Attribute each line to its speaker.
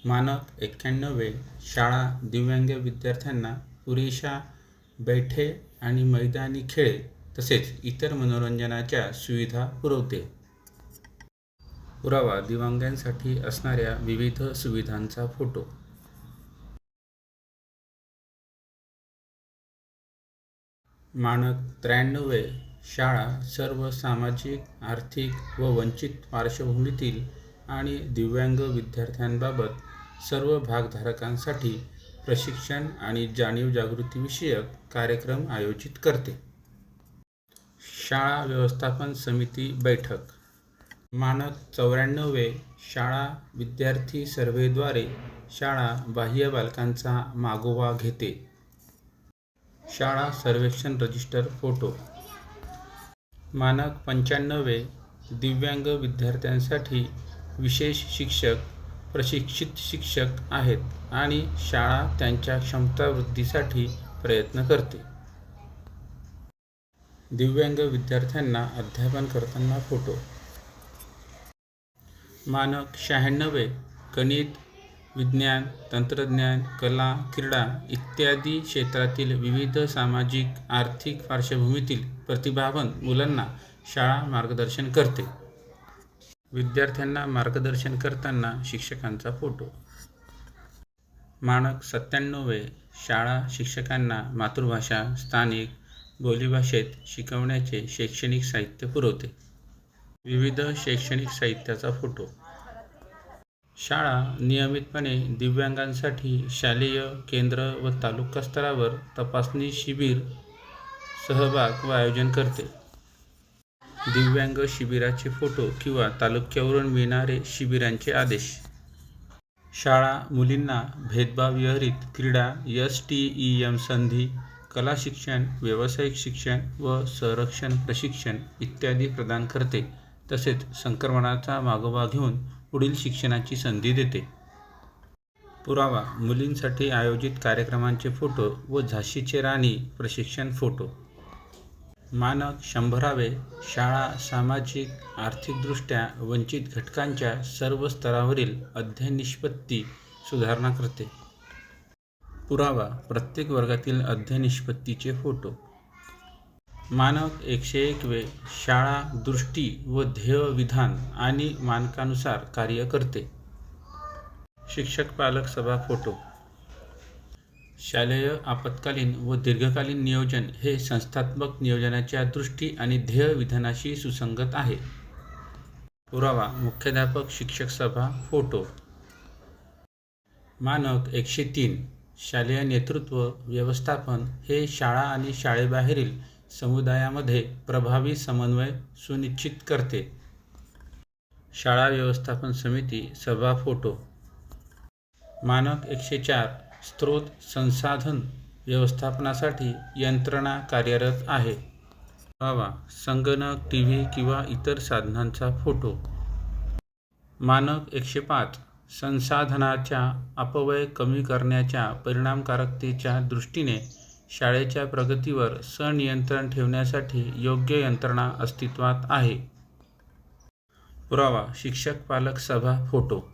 Speaker 1: मानक 91 शाळा दिव्यांग विद्यार्थ्यांना पुरेशा बैठे आणि मैदानी खेळ तसेच इतर मनोरंजनाच्या सुविधा पुरवते. पुरावा दिव्यांगांसाठी असणाऱ्या विविध सुविधांचा फोटो. मानक 93 शाळा सर्व सामाजिक, आर्थिक व वंचित पार्श्वभूमीतील आणि दिव्यांग विद्यार्थ्यांबाबत सर्व भागधारकांसाठी प्रशिक्षण आणि जाणीव जागृतीविषयक कार्यक्रम आयोजित करते. शाळा व्यवस्थापन समिती बैठक. मानक 94 शाळा विद्यार्थी सर्व्हेद्वारे शाळा बाह्य बालकांचा मागोवा घेते. शाळा सर्वेक्षण रजिस्टर फोटो. मानक 95 दिव्यांग विद्यार्थ्यांसाठी विशेष शिक्षक प्रशिक्षित शिक्षक आहेत आणि शाळा त्यांच्या क्षमता वृद्धीसाठी प्रयत्न करते. दिव्यांग विद्यार्थ्यांना अध्यापन करताना फोटो. मानक 96 गणित, विज्ञान, तंत्रज्ञान, कला, क्रीडा इत्यादी क्षेत्रातील विविध सामाजिक, आर्थिक पार्श्वभूमीतील प्रतिभावंत मुलांना शाळा मार्गदर्शन करते. विद्यार्थ्यांना मार्गदर्शन करताना शिक्षकांचा फोटो. मानक 97 शाळा शिक्षकांना मातृभाषा, स्थानिक बोलीभाषेत शिकवण्याचे शैक्षणिक साहित्य पुरवते. विविध शैक्षणिक साहित्याचा फोटो. शाळा नियमितपणे दिव्यांगांसाठी शालेय, केंद्र व तालुका स्तरावर तपासणी शिबिर सहभाग व आयोजन करते. दिव्यांग शिबिराचे फोटो किंवा तालुक्यावरून मिळणारे शिबिरांचे आदेश. शाळा मुलींना भेदभावविरहित क्रीडा, STEM संधी, कला शिक्षण, व्यावसायिक शिक्षण व संरक्षण प्रशिक्षण इत्यादी प्रदान करते. तसेच संक्रमणाचा मागोवा घेऊन पुढील शिक्षणाची संधी देते. पुरावा मुलींसाठी आयोजित कार्यक्रमांचे फोटो व झाशीचे राणी प्रशिक्षण फोटो. मानक 100 शाळा सामाजिक, आर्थिकदृष्ट्या वंचित घटकांच्या सर्व स्तरावरील अध्ययन निष्पत्ती सुधारणा करते. पुरावा प्रत्येक वर्गातील अध्ययन निष्पत्तीचे फोटो. मानक 101 शाळा दृष्टी व ध्येय विधान आणि मानकानुसार कार्य करते. शिक्षक पालक सभा फोटो. शालेय आपत्कालीन व दीर्घकालीन नियोजन हे संस्थात्मक नियोजनाच्या दृष्टी आणि ध्येय विधानाशी सुसंगत आहे. पुरावा मुख्याध्यापक शिक्षक सभा फोटो. मानक 103 शालेय नेतृत्व व्यवस्थापन हे शाळा आणि शाळेबाहेरील समुदायामध्ये प्रभावी समन्वय सुनिश्चित करते. शाळा व्यवस्थापन समिती सभा फोटो. मानक 104 स्त्रोत संसाधन व्यवस्थापनासाठी यंत्रणा कार्यरत आहे. पुरावा संगणक, TV किंवा इतर साधनांचा फोटो. मानक 105 संसाधनाचा अपव्यय कमी करण्याच्या परिणामकारकतेच्या दृष्टीने शाळेच्या प्रगतीवर संनियंत्रण ठेवण्यासाठी योग्य यंत्रणा अस्तित्वात आहे. पुरावा शिक्षक पालक सभा फोटो.